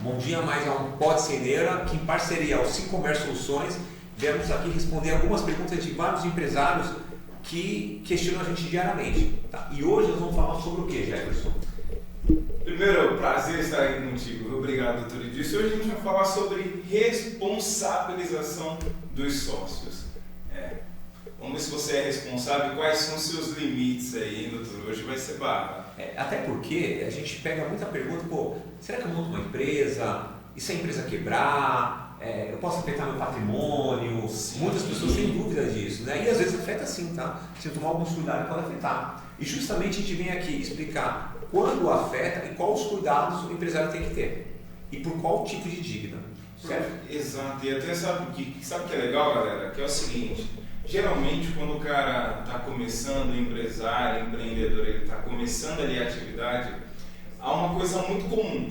Bom dia, mais um Pod Ceneira, que em parceria ao Sincomércio Soluções, viemos aqui responder algumas perguntas de vários empresários que questionam a gente diariamente. Tá? E hoje nós vamos falar sobre o que, Jefferson? Primeiro, prazer estar aqui contigo. Obrigado, doutor Edilson. Hoje a gente vai falar sobre responsabilização dos sócios. Vamos ver se você é responsável e quais são os seus limites aí, doutor. Hoje vai ser barra. Até porque a gente pega muita pergunta, será que eu monto uma empresa? E se a empresa quebrar? Eu posso afetar meu patrimônio? Sim. Muitas pessoas têm dúvida disso, né? E às vezes afeta sim, tá? Se eu tomar alguns cuidados pode afetar. E justamente a gente vem aqui explicar quando afeta e quais os cuidados o empresário tem que ter. E por qual tipo de dívida, certo? Exato. E até sabe o que é legal, galera? Que é o seguinte, geralmente quando o cara está começando, o empresário, empreendedor, ele está começando ali a atividade, há uma coisa muito comum,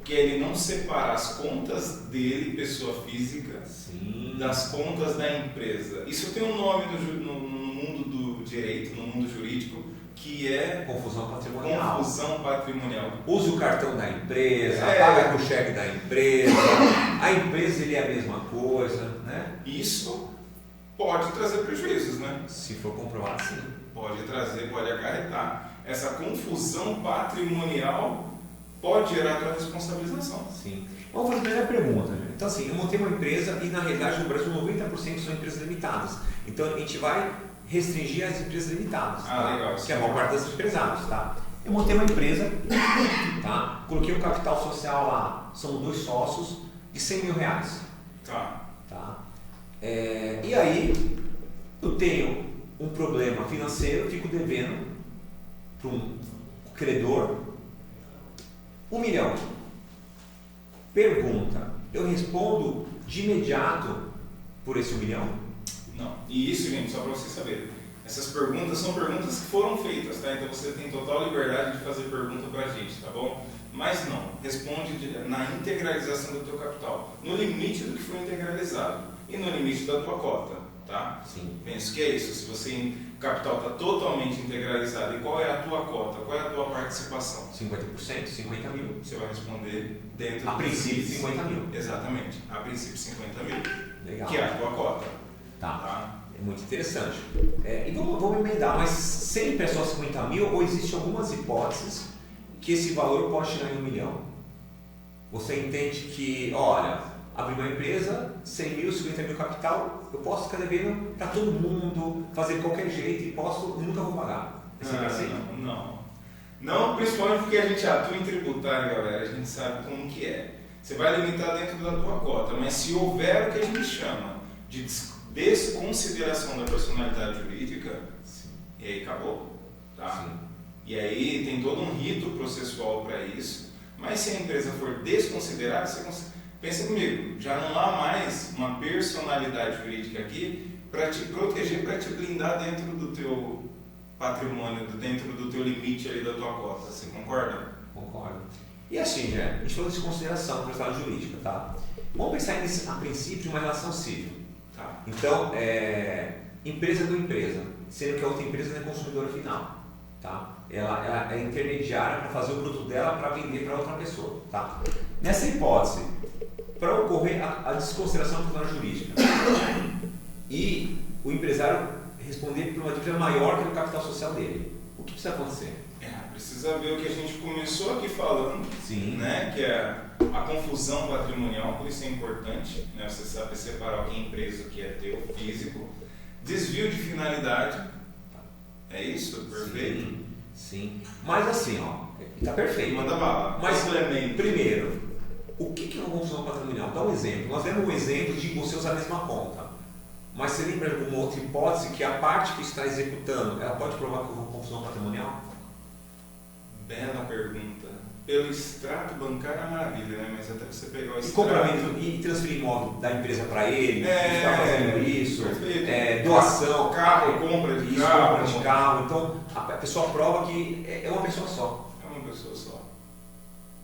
que é ele não separar as contas dele, pessoa física, Sim. das contas da empresa. Isso tem um nome no mundo do direito, no mundo jurídico, que é Confusão patrimonial. confusão patrimonial. Usa o cartão da empresa, paga com o cheque da empresa, a empresa ele é a mesma coisa, né? Isso pode trazer prejuízos, né? Se for comprovado, sim. Pode acarretar. Essa confusão patrimonial pode gerar a responsabilização. Sim. Vamos fazer a primeira pergunta. Né? Então, assim, eu montei uma empresa e, na realidade, no Brasil, 90% são empresas limitadas. Então, a gente vai restringir as empresas limitadas, tá? Legal. Que é a maior parte das empresários, tá? Eu montei uma empresa, tá? Coloquei um capital social lá, são 2 sócios, de R$100 mil. Tá. E aí, eu tenho um problema financeiro, fico devendo para um credor R$1 milhão. Pergunta, eu respondo de imediato por esse R$1 milhão? Não. E isso, gente, só para vocês saberem. Essas perguntas são perguntas que foram feitas, tá? Então você tem total liberdade de fazer pergunta para a gente, tá bom? Mas não, responde na integralização do teu capital, no limite do que foi integralizado e no limite da tua cota, tá? Sim. Penso que é isso. Se o capital está totalmente integralizado, e qual é a tua cota, qual é a tua participação? 50%, 50 mil. Você vai responder dentro A princípio, 50 mil. Exatamente. A princípio, 50 mil. Legal. Que é a tua cota. Tá. É muito interessante. E vamos emendar, mas sempre é só 50 mil ou existem algumas hipóteses que esse valor pode chegar em R$1 milhão? Você entende que, olha, abrir uma empresa, 100 mil, 50 mil capital, eu posso ficar devendo para todo mundo, fazer de qualquer jeito e nunca vou pagar. É sempre assim? Não, principalmente porque a gente atua em tributário, galera, a gente sabe como que é. Você vai limitar dentro da tua cota, mas se houver o que a gente chama de desconsideração da personalidade jurídica, Sim. e aí acabou, tá? Sim. E aí tem todo um rito processual para isso, mas se a empresa for desconsiderada, pensa comigo, já não há mais uma personalidade jurídica aqui para te proteger, para te blindar dentro do teu patrimônio, dentro do teu limite ali da tua cota. Você concorda? Concordo. E assim, a gente falou de desconsideração da personalidade jurídica, tá? Vamos pensar a princípio de uma relação civil. Tá. Então, empresa do empresa, sendo que a outra empresa não é consumidora final, tá? Ela é intermediária para fazer o produto dela para vender para outra pessoa, tá? Nessa hipótese, para ocorrer a desconsideração da personalidade jurídica e o empresário responder por uma dívida maior que o capital social dele, o que precisa acontecer? Precisa ver o que a gente começou aqui falando, Sim. né? Que é a confusão patrimonial, por isso é importante, né? Você saber separar o que é empresa, o que é teu, físico. Desvio de finalidade, é isso? Perfeito? Sim. Mas assim, tá perfeito. Manda bala. Mas, primeiro, o que é uma confusão patrimonial? Dá um exemplo. Nós demos um exemplo de você usar a mesma conta. Mas você lembra de alguma outra hipótese que a parte que está executando, ela pode provar que houve uma confusão patrimonial? Bela pergunta. Pelo extrato bancário é maravilha, né? Mas até você pegar o extrato... E compramento e transferir imóvel da empresa para ele, está fazendo isso, doação, carro, compra de carro. Então, a pessoa prova que é uma pessoa só. É uma pessoa só.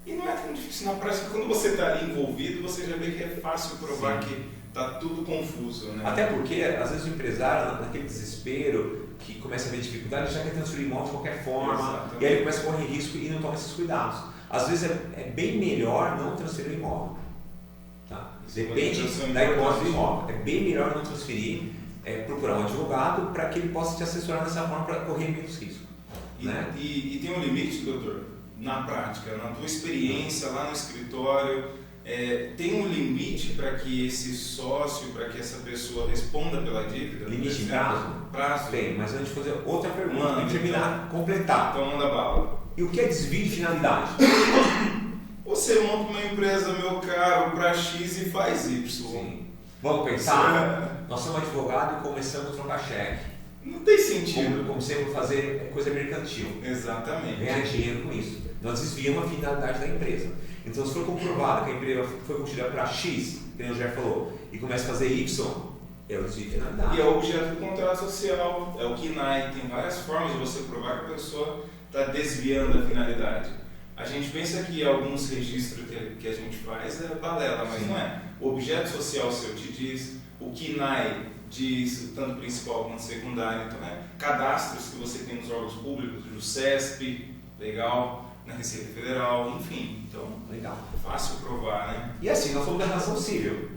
E não é tão difícil. Na prática, quando você está ali envolvido, você já vê que é fácil provar que está tudo confuso, né? Até porque, às vezes, o empresário, naquele desespero, que começa a ver dificuldade, já quer transferir imóvel de qualquer forma, e aí ele começa a correr risco e não toma esses cuidados. Às vezes é bem melhor não transferir o imóvel. Tá? Depende Isso da é hipótese do imóvel. É bem melhor não transferir, procurar um advogado para que ele possa te assessorar dessa forma para correr menos risco. Né? E tem um limite, doutor, na prática, na tua experiência lá no escritório, tem um limite para que esse sócio, para que essa pessoa responda pela dívida? Limite de prazo? Prazo. Tem, mas antes de fazer outra pergunta, Manda, para terminar, completar. Então manda bala. E o que é desvio de finalidade? Você monta uma empresa, meu caro, para X e faz Y. Sim. Vamos pensar? Nós somos advogados e começamos a trocar cheque. Não tem sentido. Começamos a fazer coisa mercantil. Exatamente. Ganhar dinheiro com isso. Nós desviamos a finalidade da empresa. Então, se for comprovado que a empresa foi constituída para X, que o Jair falou, e começa a fazer Y, é o desvio de finalidade. E é o objeto do contrato social, é o KINAI. Tem várias formas de você provar que a pessoa está desviando a finalidade. A gente pensa que alguns registros que a gente faz é balela, mas não é. O objeto social seu te diz, o KINAI diz, tanto principal quanto secundário, então cadastros que você tem nos órgãos públicos, do CESP, legal, na Receita Federal, enfim, então legal. Fácil provar, né? E assim, nós falamos da relação civil,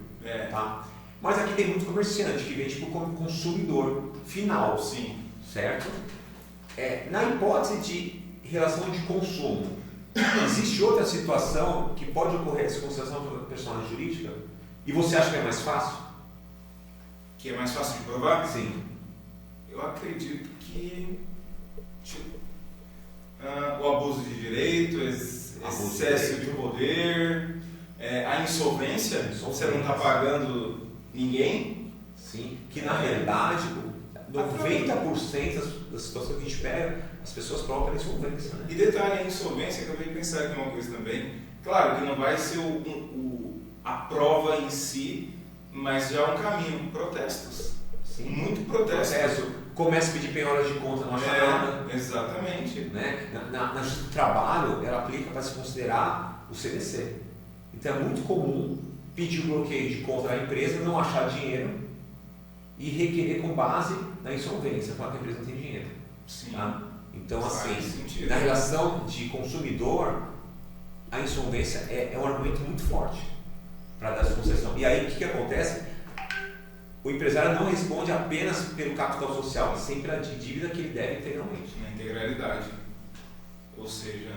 tá? Mas aqui tem muito comerciante que vende como consumidor final, sim, certo? Na hipótese de relação de consumo, existe outra situação que pode ocorrer essa consideração da personagem jurídica e você acha que é mais fácil? Que é mais fácil de provar? Sim. Eu acredito que o abuso de direito, excesso de poder, a insolvência, você não está pagando ninguém. Sim, que na realidade 90% das situações que a gente pega, as pessoas próprias insolvência. Né? E detalhe, a insolvência, acabei de pensar aqui uma coisa também, claro que não vai ser a prova em si, mas já é um caminho, protestos. Sim. Muito protesto. Começa a pedir penhora de conta, não acha nada. Exatamente. Né? Na justiça do trabalho, ela aplica para se considerar o CDC. Então é muito comum pedir o bloqueio de conta da empresa, não achar dinheiro e requerer com base na insolvência, falar que a empresa não tem dinheiro. Sim. Tá? Então, assim, sentido. Na relação de consumidor, a insolvência é um argumento muito forte para dar essa concessão. E aí, o que acontece? O empresário não responde apenas pelo capital social, mas sempre pela dívida que ele deve integralmente. Na integralidade. Ou seja,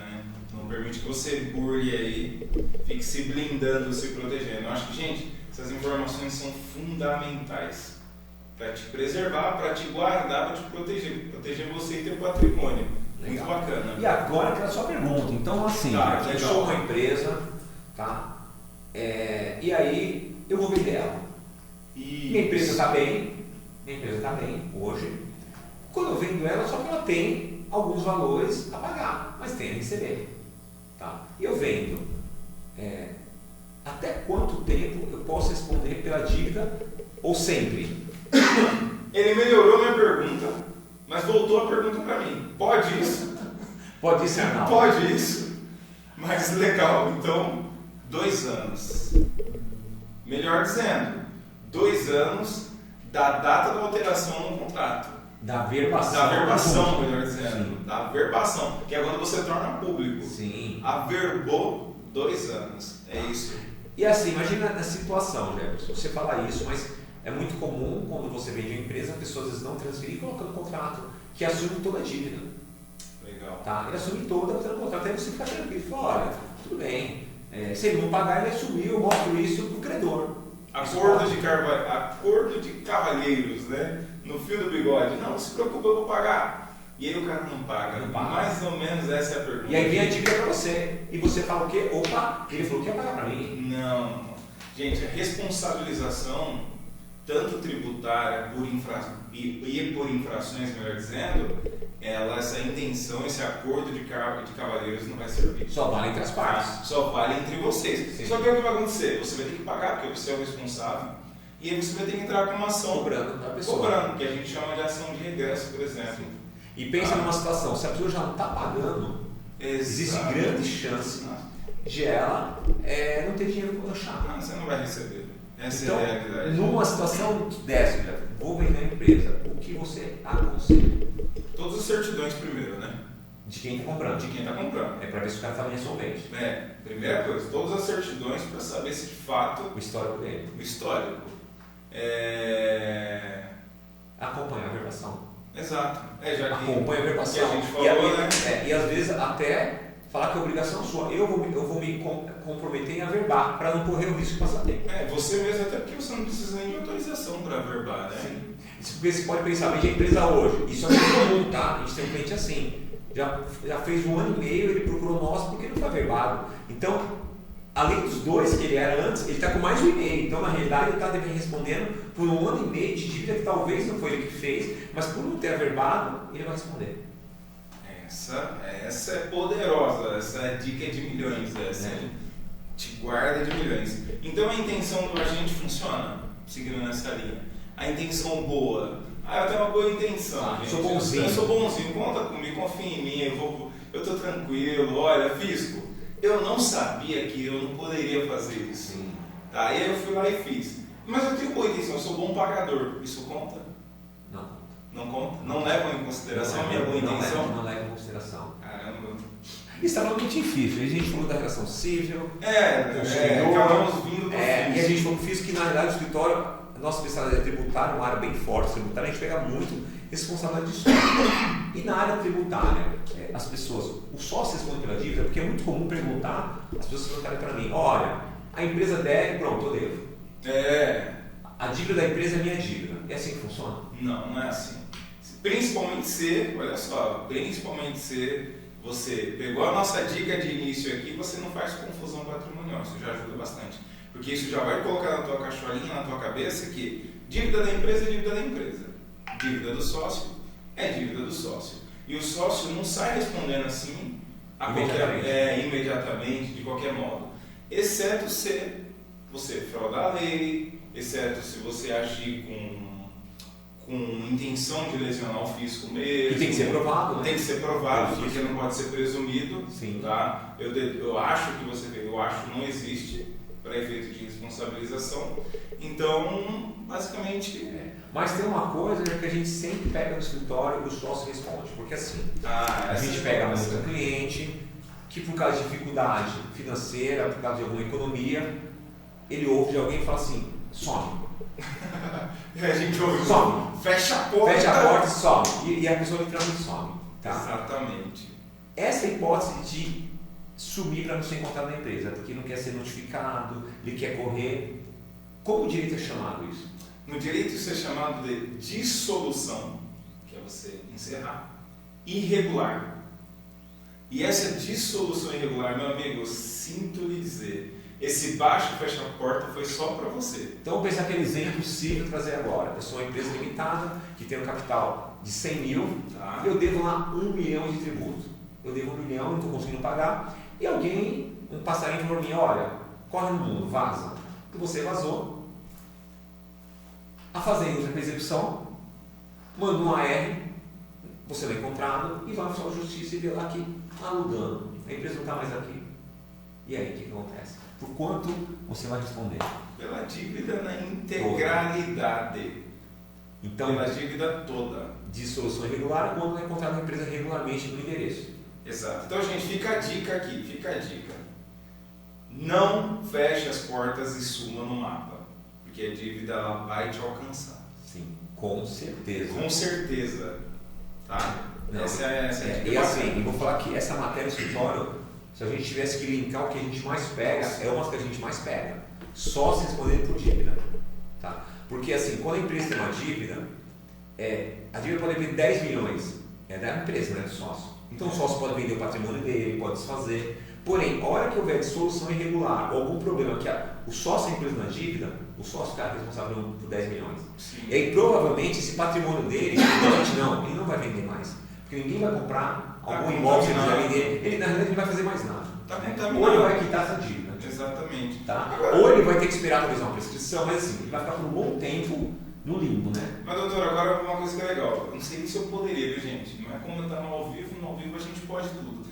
não permite que você burle aí, fique se blindando, se protegendo. Eu acho que, gente, essas informações são fundamentais para te preservar, para te guardar, para te proteger você e teu patrimônio. Legal. Muito bacana. E agora aquela sua pergunta. Então, assim, eu sou uma empresa, tá? E aí eu vou vender ela. Minha empresa está bem, hoje. Quando eu vendo ela, só que ela tem alguns valores a pagar, mas tem a receber. Tá? E eu vendo. Até quanto tempo eu posso responder pela dívida ou sempre? Ele melhorou minha pergunta, mas voltou a pergunta para mim. Pode isso? Pode isso, Arnaldo? Pode isso. Mas legal, então 2 anos. Melhor dizendo, 2 anos da data da alteração no contrato. Da verbação. Da verbação, melhor dizendo. Sim. Da verbação, que é quando você torna público. Sim. Averbou 2 anos. É isso. E assim, imagina a situação, Jefferson. Você fala isso, mas é muito comum quando você vende uma empresa, a pessoa às vezes não transferir e colocando um contrato que assume toda a dívida. Legal. Tá? Ele assume toda, botando o contrato, aí você fica tranquilo e fala, olha, tudo bem. Se ele não pagar, ele assumiu, eu mostro isso para o credor. Acordo de cavalheiros, né? No fio do bigode. Não se preocupa, eu vou pagar. E aí o cara não paga. Mais ou menos essa é a pergunta. E aí vem a dívida para você. E você fala o quê? Opa, ele falou que ia pagar para mim. Não. Gente, a responsabilização, tanto tributária e por infrações, melhor dizendo, essa intenção, esse acordo de cavalheiros não vai servir. Só vale entre as partes. Só vale entre vocês. Sim. Só que o que vai acontecer? Você vai ter que pagar, porque você é o responsável. E aí você vai ter que entrar com uma ação cobrando da pessoa. Cobrando, que a gente chama de ação de regresso, por exemplo. Sim. E pensa numa situação, se a pessoa já não está pagando, existe grande chance de ela não ter dinheiro para lanchar. Não, você não vai receber. Essa então, é a realidade. Numa situação dessa, vou vender a empresa, o que você aconselha? Todas as certidões primeiro, né? De quem está comprando. De quem está comprando. É para ver se o cara está bem solvente. Primeira coisa, todas as certidões para saber se de fato... O histórico dele. O histórico. Acompanhar a verbação. Exato. Já que acompanha a verbação. A gente falou, né? E às vezes até falar que é obrigação sua. Eu vou me comprometer em averbar para não correr o risco de passar tempo. Você mesmo, até porque você não precisa nem de autorização para averbar, né? Sim. Porque você pode pensar, veja a empresa hoje. Isso é muito comum, tá? A gente tem um cliente assim. Já fez 1 ano e meio, ele procurou nós porque não foi averbado. Então, além dos 2 que ele era antes, ele está com mais de 1 e-mail. Então, na realidade, ele está respondendo por 1 ano e meio de dívida que talvez não foi ele que fez, mas por não ter averbado, ele vai responder. Essa é poderosa, essa dica é de milhões, te guarda de milhões. Então, a intenção do agente funciona, seguindo nessa linha. A intenção boa. Eu tenho uma boa intenção, gente. Sou bonzinho. Eu sou bonzinho, conta comigo, confia em mim, eu estou tranquilo. Olha, fisco, eu não sabia que eu não poderia fazer isso. Sim. Tá? E aí eu fui lá e fiz. Mas eu tenho boa intenção, eu sou bom pagador. Isso conta? Não. Não conta? Não levam em consideração a minha boa intenção? Não leva em consideração. Caramba. Isso está falando muito em FIF. A gente falou da relação civil, acabamos vindo do e a gente falou do FIF, que na realidade o escritório, a nossa especialidade é tributária, uma área bem forte tributária, a gente pega muito responsabilidade de sócio. E na área tributária, as pessoas, o sócio responde pela dívida, porque é muito comum perguntar, as pessoas perguntarem para mim, olha, a empresa deve, pronto, eu devo. A dívida da empresa é minha dívida. É assim que funciona? Não é assim. Principalmente se, olha só, você pegou a nossa dica de início aqui, você não faz confusão patrimonial, isso já ajuda bastante. Porque isso já vai colocar na tua cacholinha, na tua cabeça, que dívida da empresa é dívida da empresa. Dívida do sócio é dívida do sócio. E o sócio não sai respondendo assim imediatamente, de qualquer modo. Exceto se você fraudar a lei, exceto se você agir com intenção de lesionar o fisco mesmo. E tem que ser provado, né? Tem que ser provado, porque não pode ser presumido. Sim. Tá? Eu acho que você fez, eu acho que não existe para efeito de responsabilização. Então, basicamente... Mas tem uma coisa que a gente sempre pega no escritório e o sócio responde. Porque assim, a gente pega muito um cliente que por causa de dificuldade financeira, por causa de alguma economia, ele ouve de alguém e fala assim, some. E a gente ouve, some. Fecha a porta e some. E a pessoa literalmente some. Tá? Exatamente. Essa é a hipótese de sumir para não ser encontrado na empresa, porque não quer ser notificado, ele quer correr. Como o direito é chamado isso? No direito isso é chamado de dissolução, que é você encerrar, irregular. E essa dissolução irregular, meu amigo, eu sinto lhe dizer, esse baixo fecha a porta foi só para você. Então vamos pensar aquele exemplo possível trazer agora. Eu sou uma empresa limitada que tem um capital de 100 mil, tá. E eu devo lá 1 milhão de tributo. Eu devo 1 milhão, não estou conseguindo pagar, e alguém, um passarinho falou para mim, olha, corre no mundo, vaza. E você vazou, a fazenda entra com a execução, manda um AR, você vai encontrado e vai para a justiça e vê lá que alugando, a empresa não está mais aqui. E aí, o que acontece? Por quanto você vai responder? Pela dívida na integralidade. Então, pela dívida toda. Dissolução irregular quando é encontrado uma empresa regularmente no endereço. Exato. Então, gente, fica a dica aqui, fica a dica. Não feche as portas e suma no mapa, porque a dívida ela vai te alcançar. Sim, com certeza. Com certeza. Tá? Não, essa é a dica. E assim, eu vou falar que essa matéria do escritório, se a gente tivesse que linkar o que a gente mais pega, é uma que a gente mais pega. Só se respondendo por dívida. Tá? Porque assim, quando a empresa tem uma dívida, a dívida pode vir 10 milhões. É da empresa, né, do sócio. Então o sócio pode vender o patrimônio dele, pode desfazer. Porém, a hora que houver dissolução irregular ou algum problema que o sócio é incluído na dívida, o sócio fica responsável por 10 milhões. Sim. E aí provavelmente esse patrimônio dele, ele não vai vender mais. Porque ninguém vai comprar algum imóvel que ele vai vender, ele na realidade não vai fazer mais nada. Ou ele vai quitar essa dívida. Exatamente. Tá? Ou ele vai ter que esperar talvez uma prescrição, mas assim, ele vai ficar por um bom tempo no limbo, né? Mas doutor, agora uma coisa que é legal, eu não sei nem se eu poderia, viu gente? Não é como eu estar no ao vivo a gente pode tudo.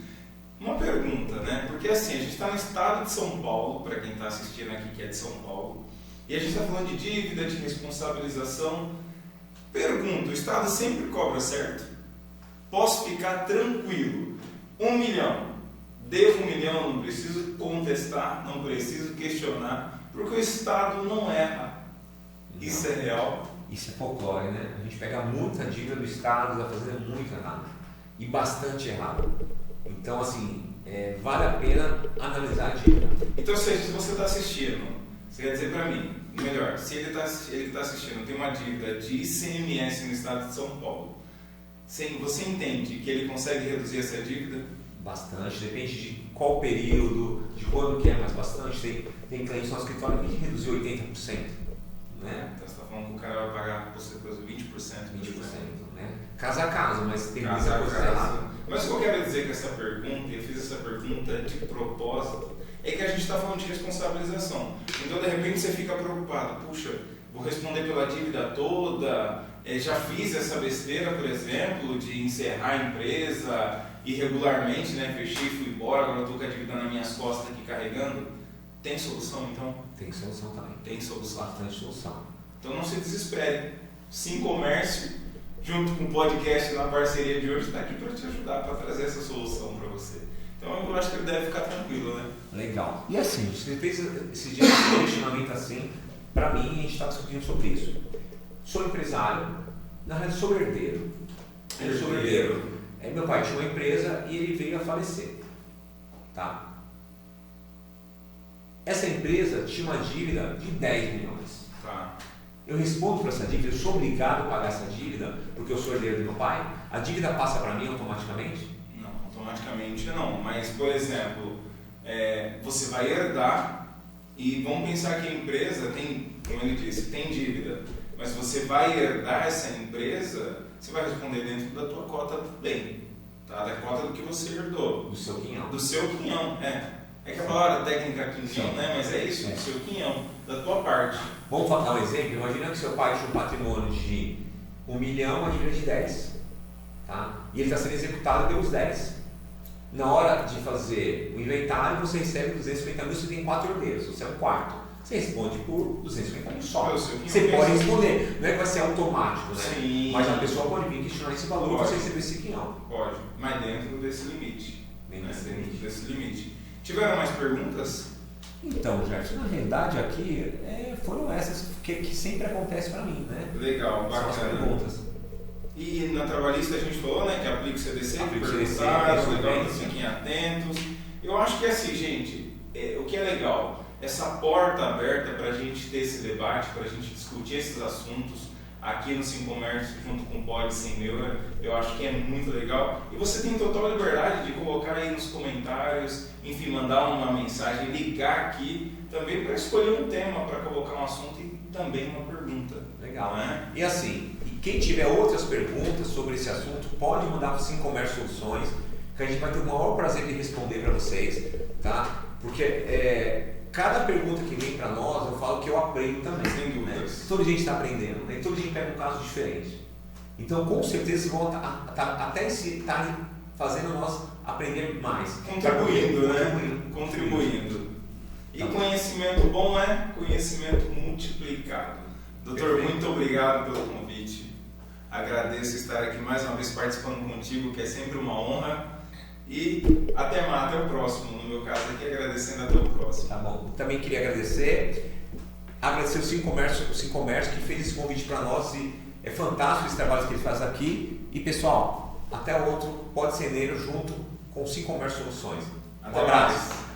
Uma pergunta, né? Porque assim, a gente está no estado de São Paulo, para quem está assistindo aqui que é de São Paulo, e a gente está falando de dívida, de responsabilização. Pergunta, o estado sempre cobra certo? posso ficar tranquilo. 1 milhão. Devo 1 milhão, não preciso contestar, não preciso questionar, porque o Estado não erra. Isso é real. Isso é folclore, né? A gente pega muita dívida do Estado, está fazendo muito errado. E bastante errado. Então, assim, vale a pena analisar a dívida. Então, se você está assistindo, você quer dizer para mim, melhor, se ele está assistindo, tem uma dívida de ICMS no estado de São Paulo, você entende que ele consegue reduzir essa dívida? Bastante, depende de qual período, de quando que é, mas bastante. Tem clientes no nosso escritório que reduziu 80%. Né? Então você está falando que o cara vai pagar você por 20%, 20%, né? Caso a caso, mas tem muita coisa errada. Mas o que eu quero dizer com essa pergunta, eu fiz essa pergunta de propósito, é que a gente está falando de responsabilização. Então, de repente, você fica preocupado, puxa, vou responder pela dívida toda, já fiz essa besteira, por exemplo, de encerrar a empresa irregularmente, né? Fechei, fui embora, agora estou com a dívida nas minhas costas aqui carregando. Tem solução, então? Tem solução também. Tem solução. Bastante solução. Então não se desespere. Sim Comércio, junto com o podcast na parceria de hoje, está aqui para te ajudar, para trazer essa solução para você. Então eu acho que ele deve ficar tranquilo, né? Legal. E assim, você fez esse dia de questionamento assim, para mim, a gente está discutindo sobre isso. Sou empresário, na realidade sou herdeiro. Eu sou herdeiro. Meu pai tinha uma empresa e ele veio a falecer. Tá? Essa empresa tinha uma dívida de 10 milhões. Tá. Eu respondo por essa dívida, eu sou obrigado a pagar essa dívida porque eu sou herdeiro do meu pai? A dívida passa para mim automaticamente? Não, automaticamente não. Mas, por exemplo, você vai herdar e vamos pensar que a empresa tem, como ele disse, tem dívida. Mas você vai herdar essa empresa, você vai responder dentro da tua cota bem. Tá? Da cota do que você herdou. Do seu quinhão. Do seu quinhão, É que a palavra técnica é quinhão, né? Mas é isso, do seu quinhão, da tua parte. Vamos dar um exemplo. Imagina que seu pai tinha um patrimônio de 1 milhão, a dívida de 10. Tá? E ele está sendo executado pelos 10. Na hora de fazer o inventário, você recebe 250 mil, você tem 4 herdeiros, você é um quarto. Você responde por 250 mil só. Você pode responder, não é que vai ser automático, né? Sim. Mas a pessoa pode vir questionar esse valor e você receber esse quinhão. Pode, mas dentro desse limite. Dentro desse limite. Tiveram mais perguntas? Então, Gerson, na realidade aqui foram essas que sempre acontece para mim, né? Legal, bacana. São as perguntas. E na trabalhista a gente falou, né, que aplica o CDC, aplica o CDC, legal, fiquem atentos. Eu acho que assim, gente, o que é legal, essa porta aberta para a gente ter esse debate, para a gente discutir esses assuntos aqui no Sim Comércio, junto com o Pode Sem Neura, eu acho que é muito legal. E você tem total liberdade de colocar aí nos comentários, enfim, mandar uma mensagem, ligar aqui também para escolher um tema, para colocar um assunto e também uma pergunta. Legal, né? E assim, quem tiver outras perguntas sobre esse assunto, pode mandar para o Sim Comércio Soluções, que a gente vai ter o maior prazer de responder para vocês, tá? Porque cada pergunta que vem para nós, eu falo que eu aprendo também. Sem dúvidas. Né? Todo dia está aprendendo, né? Todo dia pega um caso diferente. Então, com certeza, vocês vão até estarem fazendo nós aprender mais. Contribuindo, né? Contribuindo. E conhecimento bom é conhecimento multiplicado. Doutor, Perfeito. muito obrigado pelo convite. Agradeço estar aqui mais uma vez participando contigo, que é sempre uma honra. E até o próximo, no meu caso aqui, agradecendo até o próximo. Tá bom. Também queria agradecer o Sim Comércio que fez esse convite para nós e é fantástico esse trabalho que ele faz aqui. E pessoal, até o outro Pode Ser Neuro junto com o Sim Comércio Soluções. Um abraço. Mais.